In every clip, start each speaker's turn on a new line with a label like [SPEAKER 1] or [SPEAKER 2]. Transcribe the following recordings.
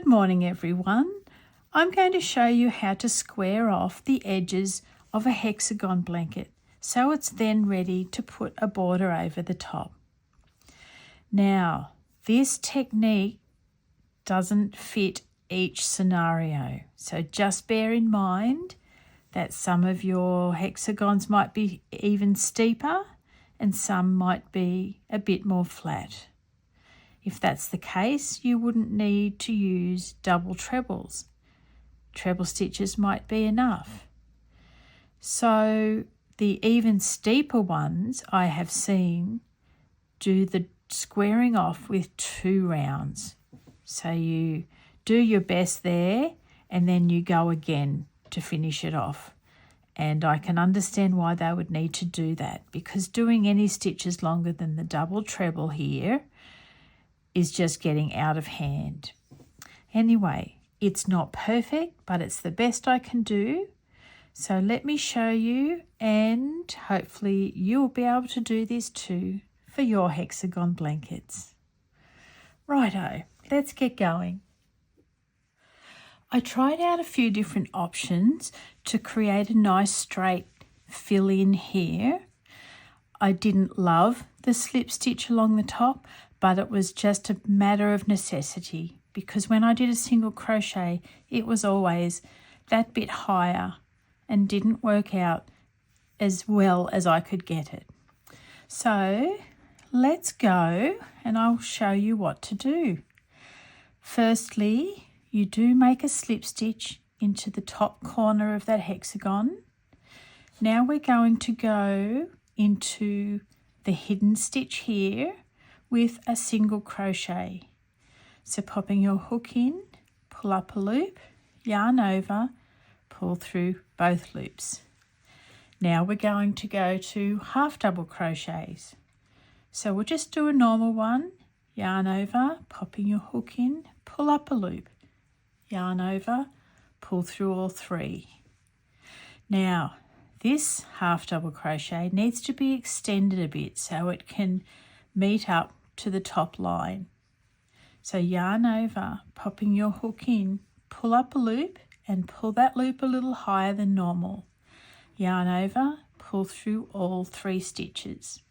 [SPEAKER 1] Good morning everyone. I'm going to show you how to square off the edges of a hexagon blanket so it's then ready to put a border over the top. Now, this technique doesn't fit each scenario, so just bear in mind that some of your hexagons might be even steeper and some might be a bit more flat. If that's the case, you wouldn't need to use double trebles. Treble stitches might be enough. So the even steeper ones I have seen do the squaring off with 2 rounds. So you do your best there and then you go again to finish it off. And I can understand why they would need to do that, because doing any stitches longer than the double treble here is just getting out of hand. Anyway, it's not perfect, but it's the best I can do. So let me show you, and hopefully you'll be able to do this too for your hexagon blankets. Righto, let's get going. I tried out a few different options to create a nice straight fill in here. I didn't love the slip stitch along the top, but it was just a matter of necessity, because when I did a single crochet, it was always that bit higher and didn't work out as well as I could get it. So let's go and I'll show you what to do. Firstly, you do make a slip stitch into the top corner of that hexagon. Now we're going to go into the hidden stitch here with a single crochet. So popping your hook in, pull up a loop, yarn over, pull through both loops. Now we're going to go to half double crochets. So we'll just do a normal one, yarn over, popping your hook in, pull up a loop, yarn over, pull through all 3. Now this half double crochet needs to be extended a bit so it can meet up to the top line. So yarn over, popping your hook in, pull up a loop and pull that loop a little higher than normal. Yarn over, pull through all 3 stitches.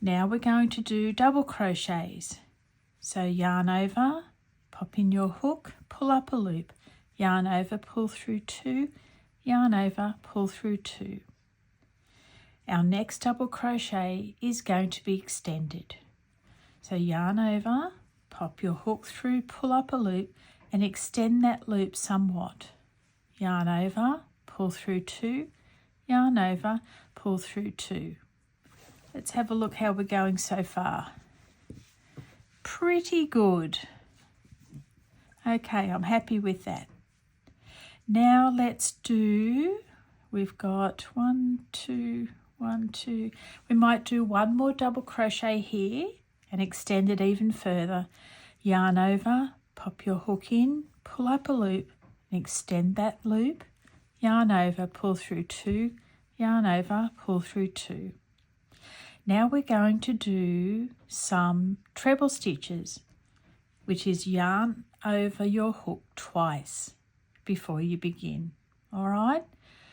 [SPEAKER 1] Now we're going to do double crochets. So yarn over, pop in your hook, pull up a loop, yarn over, pull through 2, yarn over, pull through 2. Our next double crochet is going to be extended. So yarn over, pop your hook through, pull up a loop and extend that loop somewhat. Yarn over, pull through 2, yarn over, pull through 2. Let's have a look how we're going so far. Pretty good. Okay, I'm happy with that. Now let's do, we've got 1, 2, 1, 2. We might do one more double crochet here and extend it even further. Yarn over, pop your hook in, pull up a loop and extend that loop. Yarn over, pull through 2, yarn over, pull through 2. Now we're going to do some treble stitches, which is yarn over your hook twice before you begin. All right,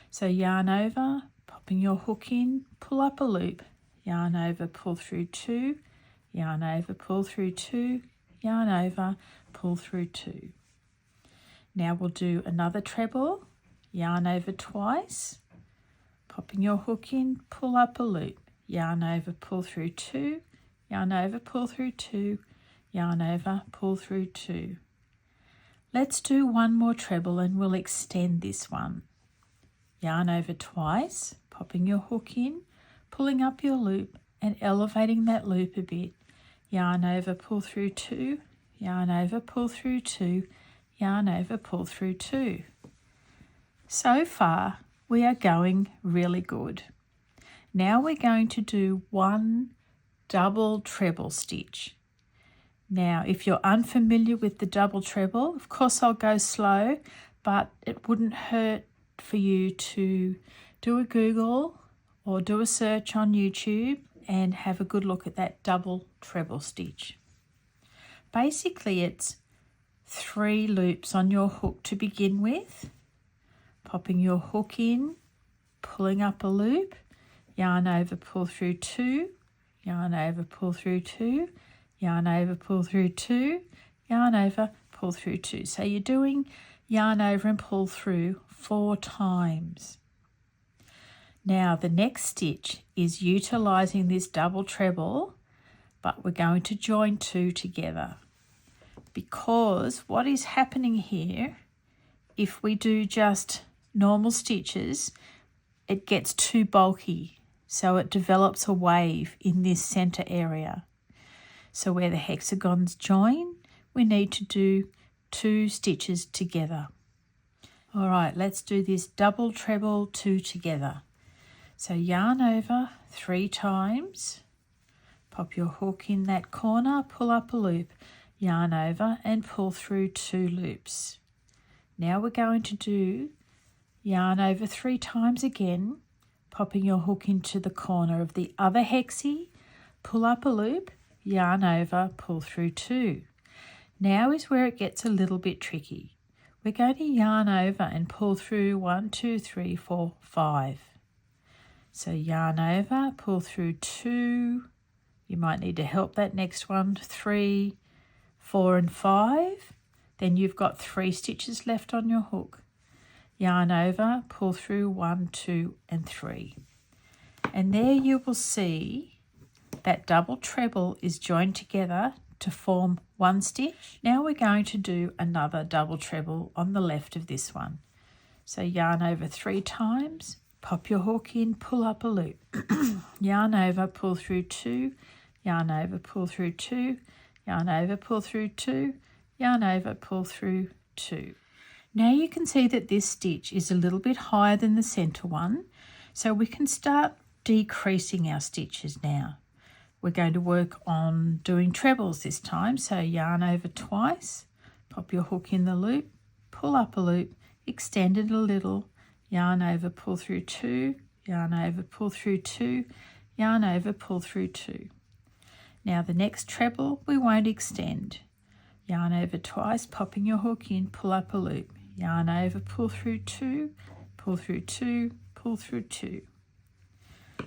[SPEAKER 1] so yarn over, popping your hook in, pull up a loop, yarn over, pull through 2, yarn over, pull through 2, yarn over, pull through 2. Now we'll do another treble, yarn over twice, popping your hook in, pull up a loop, yarn over, pull through 2, yarn over, pull through 2, yarn over, pull through 2. Let's do one more treble and we'll extend this one. Yarn over twice, popping your hook in, pulling up your loop and elevating that loop a bit. Yarn over, pull through 2, yarn over, pull through 2, yarn over, pull through 2. So far we are going really good. Now we're going to do one double treble stitch. Now, if you're unfamiliar with the double treble, of course I'll go slow, but it wouldn't hurt for you to do a Google or do a search on YouTube and have a good look at that double treble stitch. Basically, it's 3 loops on your hook to begin with, popping your hook in, pulling up a loop, yarn over, pull through 2, yarn over, pull through 2, yarn over, pull through 2, yarn over, pull through 2. So you're doing yarn over and pull through 4 times. Now the next stitch is utilising this double treble, but we're going to join 2 together, because what is happening here, if we do just normal stitches, it gets too bulky, so it develops a wave in this centre area. So where the hexagons join, we need to do 2 stitches together. All right, let's do this double treble 2 together. So yarn over 3 times, pop your hook in that corner, pull up a loop, yarn over and pull through 2 loops. Now we're going to do yarn over 3 times again, popping your hook into the corner of the other hexie, pull up a loop, yarn over, pull through 2. Now is where it gets a little bit tricky. We're going to yarn over and pull through 1, 2, 3, 4, 5. So yarn over, pull through 2. You might need to help that next one, 3, 4 and 5. Then you've got 3 stitches left on your hook. Yarn over, pull through 1, 2 and 3. And there you will see that double treble is joined together to form 1 stitch. Now we're going to do another double treble on the left of this one. So yarn over 3 times, pop your hook in, pull up a loop. Yarn over, pull through 2, yarn over, pull through 2, yarn over, pull through 2, yarn over, pull through 2. Now you can see that this stitch is a little bit higher than the centre one, so we can start decreasing our stitches now. We're going to work on doing trebles this time, so yarn over twice, pop your hook in the loop, pull up a loop, extend it a little, yarn over, pull through 2, yarn over, pull through 2, yarn over, pull through 2. Now the next treble we won't extend. Yarn over twice, popping your hook in, pull up a loop, yarn over, pull through 2, pull through 2, pull through 2.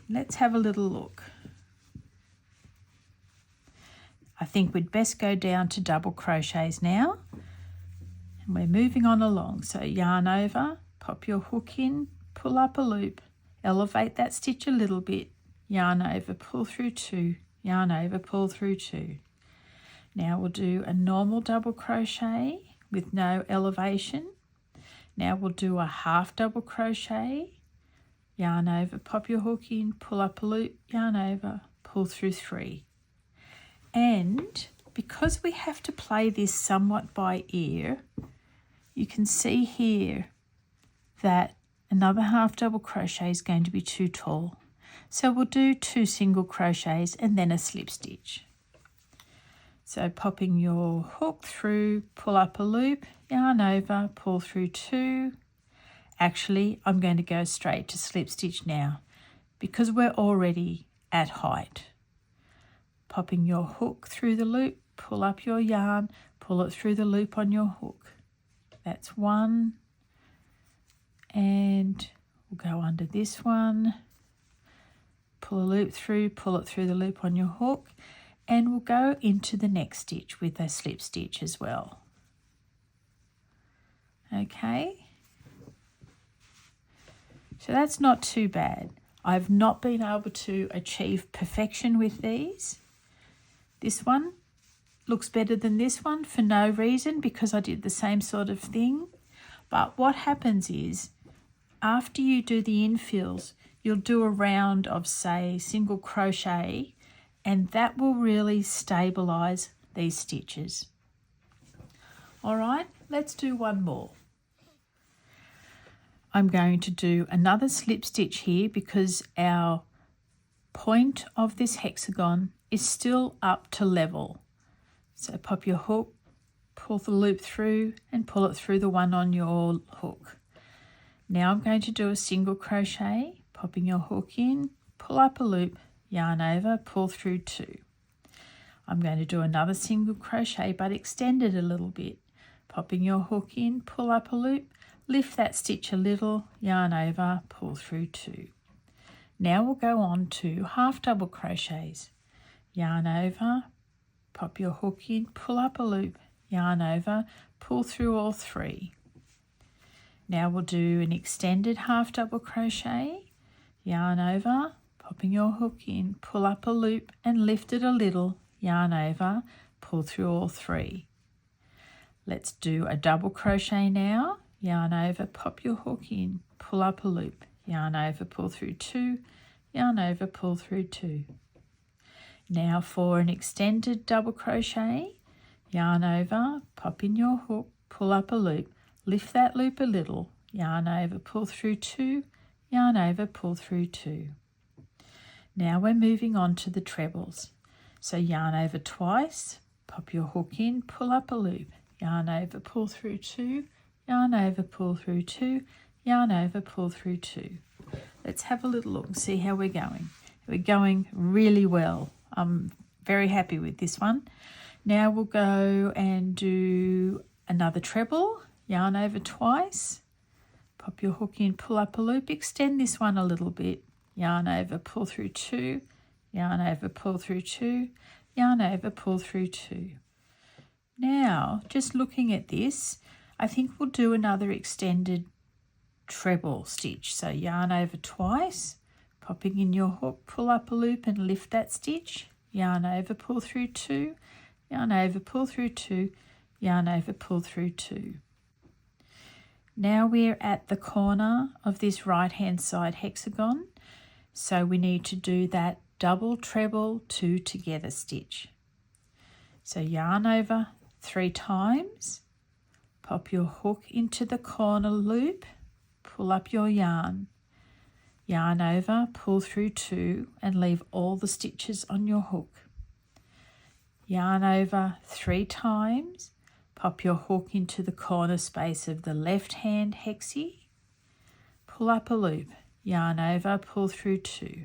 [SPEAKER 1] Let's have a little look. I think we'd best go down to double crochets now. And we're moving on along. So yarn over, pop your hook in, pull up a loop, elevate that stitch a little bit, yarn over, pull through 2, yarn over, pull through 2. Now we'll do a normal double crochet with no elevation. Now we'll do a half double crochet, yarn over, pop your hook in, pull up a loop, yarn over, pull through 3. And because we have to play this somewhat by ear, you can see here that another half double crochet is going to be too tall. So we'll do 2 single crochets and then a slip stitch. So popping your hook through, pull up a loop, yarn over, pull through 2. Actually, I'm going to go straight to slip stitch now because we're already at height. Popping your hook through the loop, pull up your yarn, pull it through the loop on your hook. That's 1. And we'll go under this one. Pull a loop through, pull it through the loop on your hook. And we'll go into the next stitch with a slip stitch as well. Okay. So that's not too bad. I've not been able to achieve perfection with these. This one looks better than this one for no reason because I did the same sort of thing. But what happens is after you do the infills, you'll do a round of, say, single crochet, and that will really stabilize these stitches. All right, let's do one more. I'm going to do another slip stitch here because our point of this hexagon is still up to level. So pop your hook, pull the loop through and pull it through the one on your hook. Now I'm going to do a single crochet, popping your hook in, pull up a loop, yarn over, pull through 2. I'm going to do another single crochet but extend it a little bit. popping your hook in, pull up a loop, lift that stitch a little, yarn over, pull through 2. Now we'll go on to half double crochets. Yarn over, pop your hook in, pull up a loop, yarn over, pull through all 3. Now we'll do an extended half double crochet, yarn over, popping your hook in, pull up a loop and lift it a little, yarn over, pull through all 3. Let's do a double crochet now, yarn over, pop your hook in, pull up a loop, yarn over, pull through 2, yarn over, pull through 2. Now for an extended double crochet, yarn over, pop in your hook, pull up a loop, lift that loop a little, yarn over, pull through 2, yarn over, pull through 2. Now we're moving on to the trebles. So yarn over twice, pop your hook in, pull up a loop, yarn over, pull through 2, yarn over, pull through 2, yarn over, pull through 2. Let's have a little look and see how we're going. We're going really well. I'm very happy with this one. Now we'll go and do another treble, yarn over twice, pop your hook in, pull up a loop, extend this one a little bit, yarn over, pull through 2, yarn over, pull through 2, yarn over, pull through 2. Now, just looking at this, I think we'll do another extended treble stitch. So yarn over twice, popping in your hook, pull up a loop and lift that stitch, yarn over, pull through 2, yarn over, pull through 2, yarn over, pull through 2. Now we're at the corner of this right hand side hexagon, so we need to do that double treble 2 together stitch. So yarn over 3 times, pop your hook into the corner loop, pull up your yarn, yarn over, pull through 2 and leave all the stitches on your hook. Yarn over 3 times, pop your hook into the corner space of the left hand hexie, pull up a loop, yarn over, pull through 2.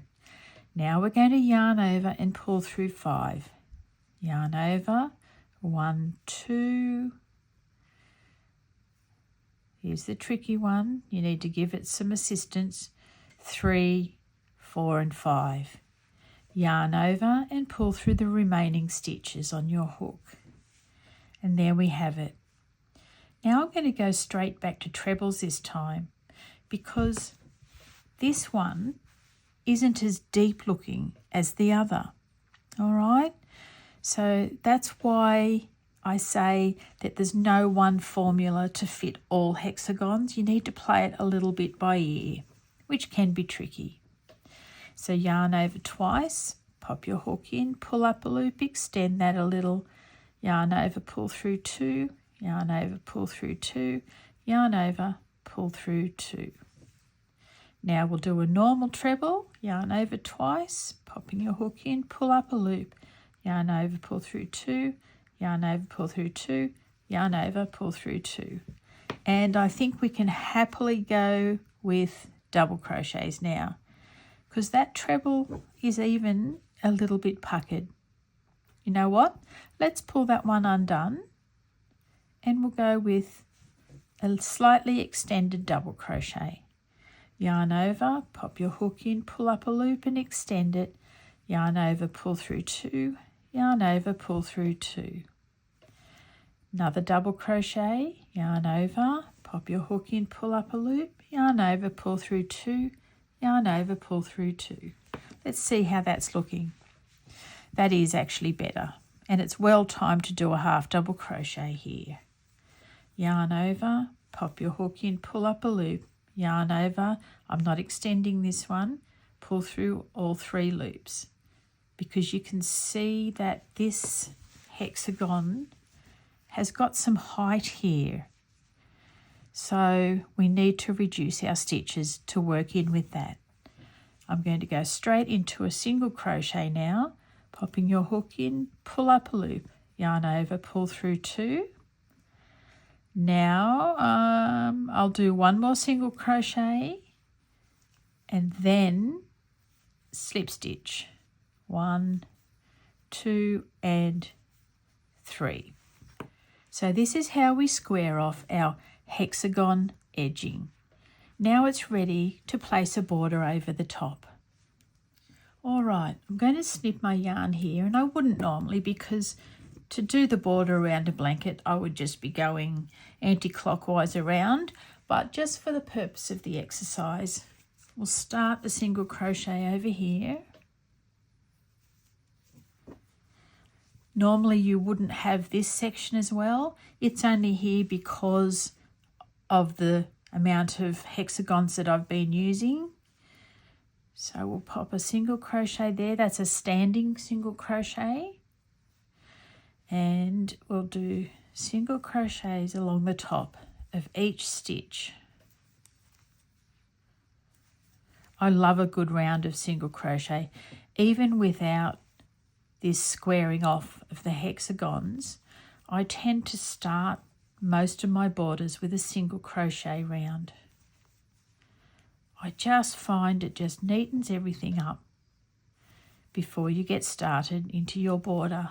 [SPEAKER 1] Now we're going to yarn over and pull through 5. Yarn over, 1, 2. Here's the tricky one. You need to give it some assistance. 3, 4 and 5. Yarn over and pull through the remaining stitches on your hook. And there we have it. Now I'm going to go straight back to trebles this time because this one isn't as deep looking as the other. All right? So that's why I say that there's no one formula to fit all hexagons. You need to play it a little bit by ear, which can be tricky. So yarn over twice, pop your hook in, pull up a loop, extend that a little, yarn over, pull through 2, yarn over, pull through 2, yarn over, pull through 2. Now we'll do a normal treble, yarn over twice, popping your hook in, pull up a loop, yarn over, pull through 2, yarn over, pull through 2, yarn over, pull through 2. And I think we can happily go with double crochets now because that treble is even a little bit puckered. You know what? Let's pull that one undone and we'll go with a slightly extended double crochet. Yarn over, pop your hook in, pull up a loop and extend it. Yarn over, pull through 2, yarn over, pull through 2. Another double crochet, yarn over, pop your hook in, pull up a loop, yarn over, pull through 2, yarn over, pull through 2. Let's see how that's looking. That is actually better, and it's well timed to do a half double crochet here. Yarn over, pop your hook in, pull up a loop, yarn over. I'm not extending this one. Pull through all 3 loops because you can see that this hexagon has got some height here. So we need to reduce our stitches to work in with that. I'm going to go straight into a single crochet now, popping your hook in, pull up a loop, yarn over, pull through 2. Now I'll do one more single crochet and then slip stitch. 1, 2 and 3. So this is how we square off our hexagon edging. Now it's ready to place a border over the top. All right, I'm going to snip my yarn here, and I wouldn't normally because to do the border around a blanket I would just be going anti-clockwise around, but just for the purpose of the exercise we'll start a single crochet over here. Normally you wouldn't have this section as well. It's only here because of the amount of hexagons that I've been using. So we'll pop a single crochet there. That's a standing single crochet. And we'll do single crochets along the top of each stitch. I love a good round of single crochet. Even without this squaring off of the hexagons, I tend to start most of my borders with a single crochet round. I just find it just neatens everything up before you get started into your border.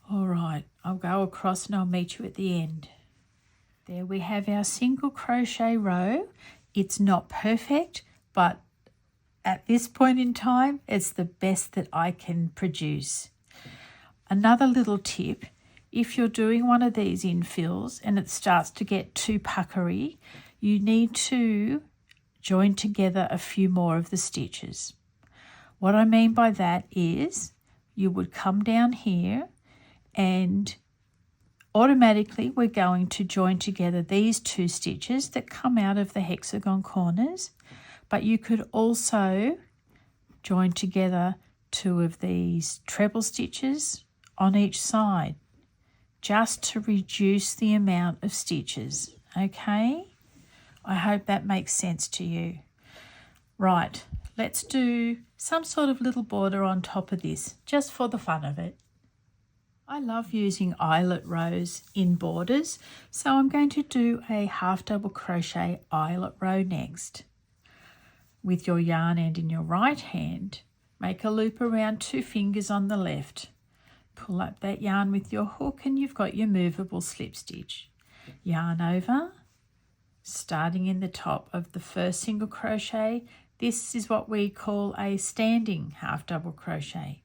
[SPEAKER 1] All right, I'll go across and I'll meet you at the end. There we have our single crochet row. It's not perfect, but at this point in time, it's the best that I can produce. Another little tip, if you're doing one of these infills and it starts to get too puckery, you need to join together a few more of the stitches. What I mean by that is you would come down here and automatically we're going to join together these two stitches that come out of the hexagon corners, but you could also join together two of these treble stitches on each side just to reduce the amount of stitches. Okay, I hope that makes sense to you. Right, let's do some sort of little border on top of this just for the fun of it. I love using eyelet rows in borders, so I'm going to do a half double crochet eyelet row next. With your yarn end in your right hand, make a loop around 2 fingers on the left. Pull up that yarn with your hook and you've got your movable slip stitch. Yarn over, starting in the top of the first single crochet. This is what we call a standing half double crochet.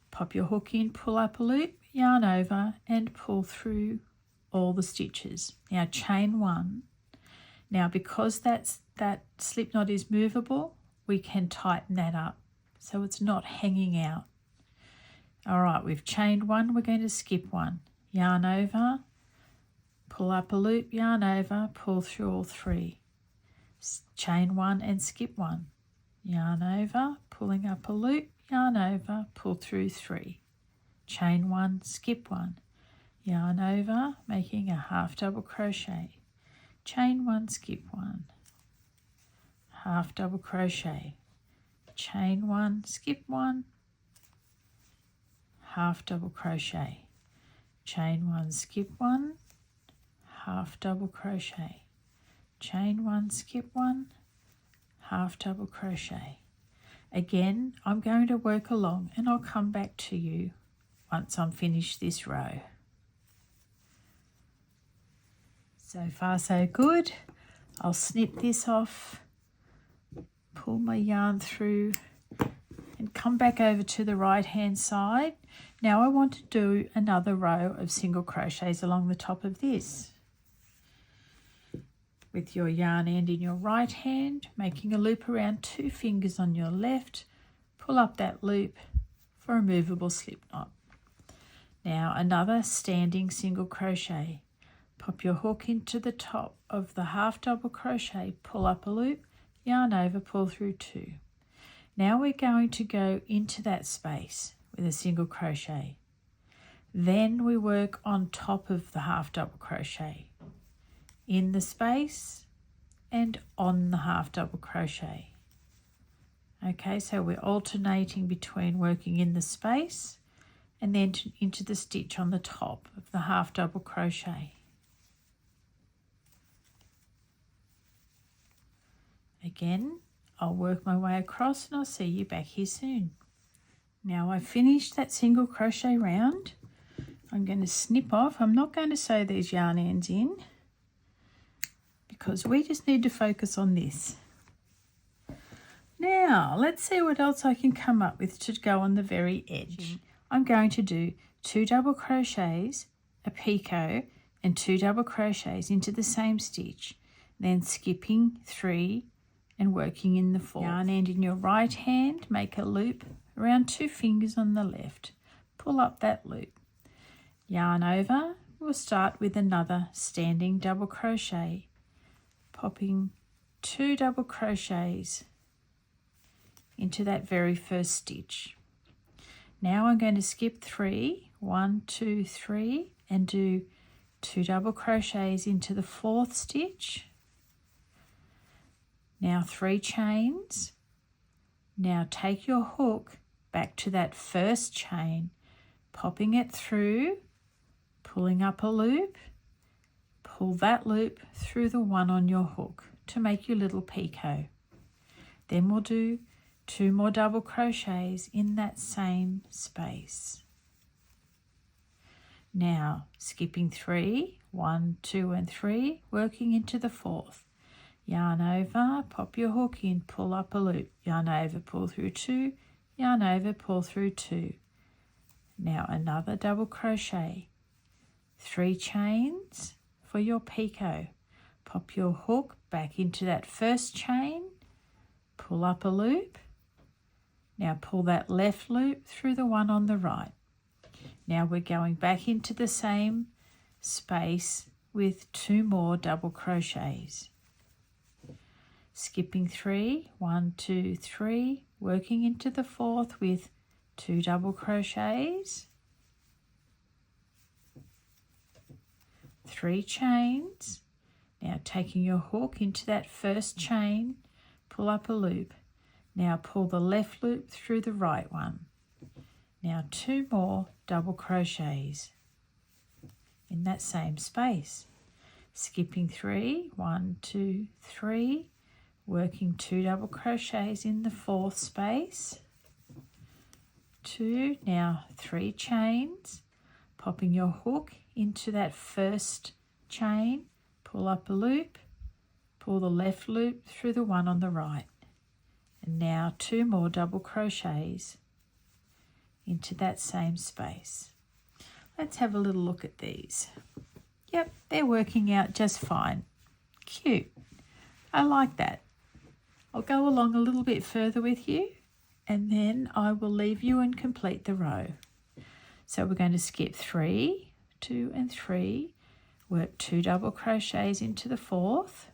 [SPEAKER 1] Pop your hook in, pull up a loop, yarn over and pull through all the stitches. Now chain 1. Now because that slip knot is movable, we can tighten that up so it's not hanging out. All right, we've chained 1, we're going to skip 1. Yarn over, pull up a loop, yarn over, pull through all 3. Chain 1 and skip 1. Yarn over, pulling up a loop, yarn over, pull through 3. Chain 1, skip 1. Yarn over, making a half double crochet. Chain 1, skip 1. Half double crochet. Chain 1, skip 1. Half double crochet, chain 1, skip 1, half double crochet, chain 1, skip 1, half double crochet. Again, I'm going to work along and I'll come back to you once I'm finished this row. So far so good. I'll snip this off, pull my yarn through and come back over to the right hand side. Now I want to do another row of single crochets along the top of this. With your yarn end in your right hand, making a loop around 2 fingers on your left, pull up that loop for a movable slip knot. Now another standing single crochet. Pop your hook into the top of the half double crochet, pull up a loop, yarn over, pull through 2. Now we're going to go into that space with a single crochet. Then we work on top of the half double crochet, in the space and on the half double crochet. Okay, so we're alternating between working in the space and then into the stitch on the top of the half double crochet. Again, I'll work my way across and I'll see you back here soon. Now I've finished that single crochet round. I'm going to snip off. I'm not going to sew these yarn ends in because we just need to focus on this. Now let's see what else I can come up with to go on the very edge. I'm going to do 2 double crochets, a picot and 2 double crochets into the same stitch, then skipping 3 and working in the 4th. Yarn end in your right hand, make a loop around 2 fingers on the left, pull up that loop. Yarn over, we'll start with another standing double crochet, popping 2 double crochets into that very first stitch. Now I'm going to skip 3, 1, 2, 3, and do 2 double crochets into the 4th stitch. Now 3 chains. Now take your hook back to that first chain, popping it through, pulling up a loop, pull that loop through the one on your hook to make your little picot. Then we'll do 2 more double crochets in that same space. Now skipping 3, 1, 2 and 3, working into the 4th. Yarn over, pop your hook in, pull up a loop, yarn over, pull through 2, yarn over, pull through 2. Now another double crochet, 3 chains for your picot. Pop your hook back into that first chain, pull up a loop. Now pull that left loop through the one on the right. Now we're going back into the same space with 2 more double crochets. Skipping 3, 1, 2, 3, working into the 4th with 2 double crochets, 3 chains. Now taking your hook into that first chain, pull up a loop. Now pull the left loop through the right one. Now 2 more double crochets in that same space. Skipping 3, 1, 2, 3, working 2 double crochets in the 4th space. 2, now 3 chains, popping your hook into that first chain, pull up a loop, pull the left loop through the one on the right. And now 2 more double crochets into that same space. Let's have a little look at these. Yep, they're working out just fine. Cute. I like that. I'll go along a little bit further with you and then I will leave you and complete the row. So we're going to skip 3, 2 and 3, work 2 double crochets into the 4th.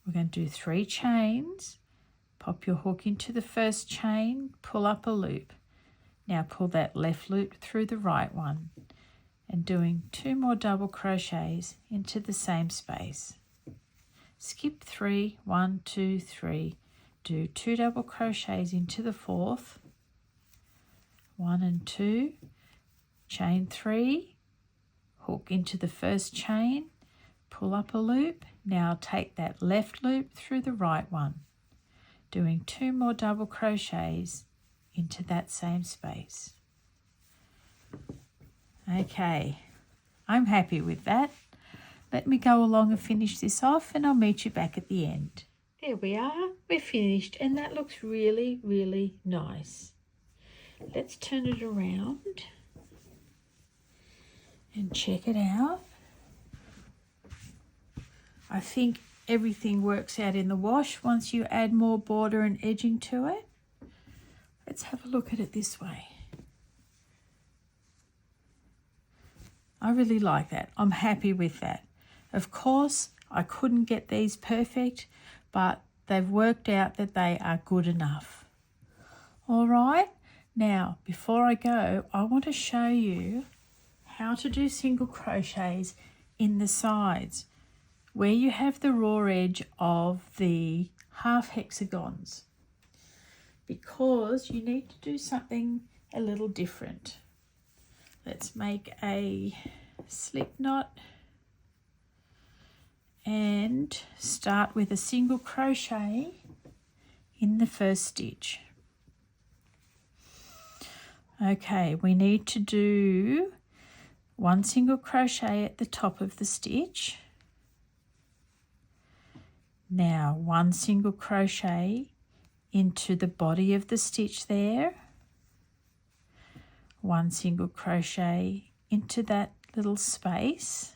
[SPEAKER 1] We're going to do 3 chains, pop your hook into the first chain, pull up a loop. Now pull that left loop through the right one and doing 2 more double crochets into the same space. Skip 3, 1, 2, 3, do 2 double crochets into the 4th, 1 and 2, chain 3, hook into the first chain, pull up a loop. Now take that left loop through the right one, doing 2 more double crochets into that same space. Okay, I'm happy with that. Let me go along and finish this off and I'll meet you back at the end. There we are, we're finished and that looks really, really nice. Let's turn it around and check it out. I think everything works out in the wash once you add more border and edging to it. Let's have a look at it this way. I really like that. I'm happy with that. Of course, I couldn't get these perfect, but they've worked out that they are good enough. All right, now before I go, I want to show you how to do single crochets in the sides where you have the raw edge of the half hexagons, because you need to do something a little different. Let's make a slip knot and start with a single crochet in the first stitch. Okay, we need to do 1 single crochet at the top of the stitch. Now 1 single crochet into the body of the stitch there, 1 single crochet into that little space,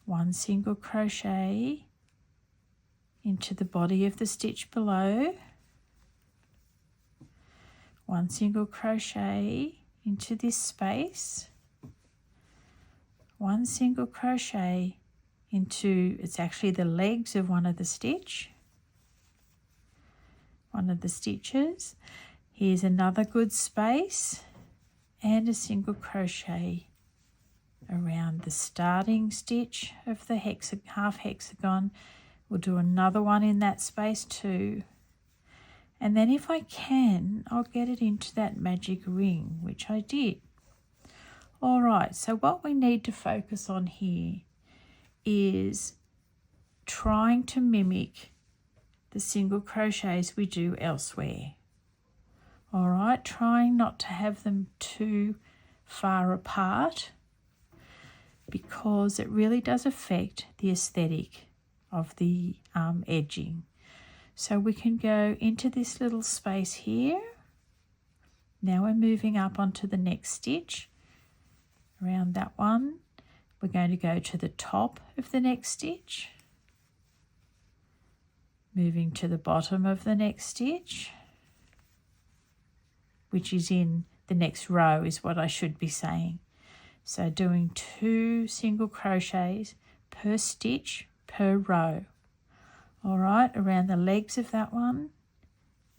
[SPEAKER 1] 1 single crochet into the body of the stitch below, 1 single crochet into this space, 1 single crochet into, it's actually the legs of one of the stitches. Here's another good space and a single crochet around the starting stitch of the half hexagon. We'll do another one in that space too. And then if I can, I'll get it into that magic ring, which I did. All right, so what we need to focus on here is trying to mimic the single crochets we do elsewhere. All right, trying not to have them too far apart, because it really does affect the aesthetic of the edging. So we can go into this little space here. Now we're moving up onto the next stitch. Around that one, we're going to go to the top of the next stitch. Moving to the bottom of the next stitch, which is in the next row is what I should be saying. So doing 2 single crochets per stitch per row. All right, around the legs of that one,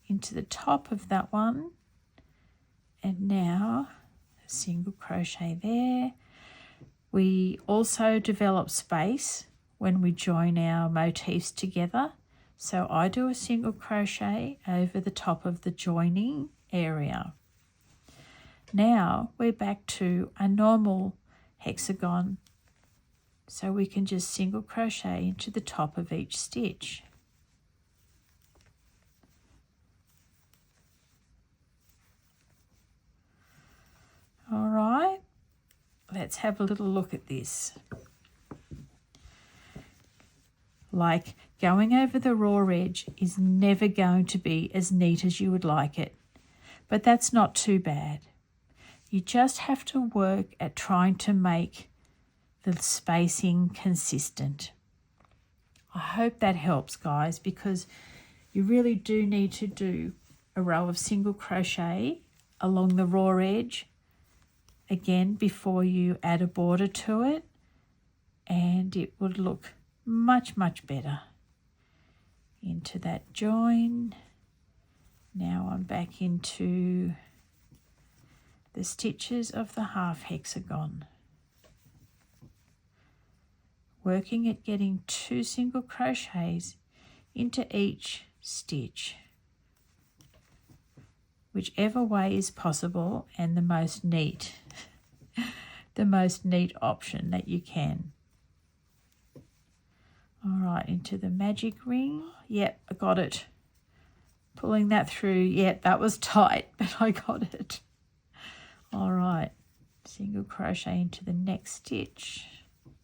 [SPEAKER 1] into the top of that one, and now a single crochet there. We also develop space when we join our motifs together. So I do a single crochet over the top of the joining area. Now we're back to a normal hexagon. So we can just single crochet into the top of each stitch. All right, let's have a little look at this. Like, going over the raw edge is never going to be as neat as you would like it, but that's not too bad. You just have to work at trying to make the spacing consistent. I hope that helps, guys, because you really do need to do a row of single crochet along the raw edge again before you add a border to it, and it would look much better. Into that join. Now I'm back into the stitches of the half hexagon, working at getting 2 single crochets into each stitch, whichever way is possible and the most neat option that you can. All right, into the magic ring. Yep, I got it. Pulling that through. Yep, that was tight, but I got it. All right, single crochet into the next stitch,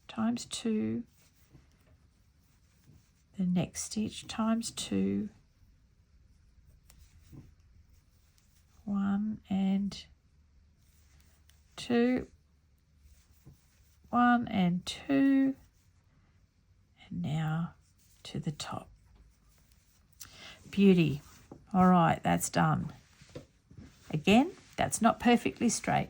[SPEAKER 1] times 2, the next stitch times 2, 1 and 2, 1 and 2, and now to the top. Beauty. All right, that's done. Again, that's not perfectly straight,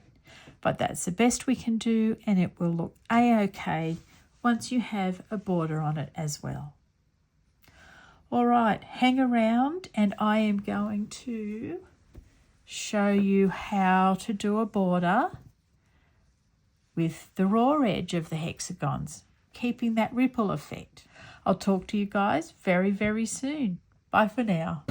[SPEAKER 1] but that's the best we can do, and it will look a-okay once you have a border on it as well. All right, hang around and I am going to show you how to do a border with the raw edge of the hexagons, keeping that ripple effect. I'll talk to you guys very soon. Bye for now.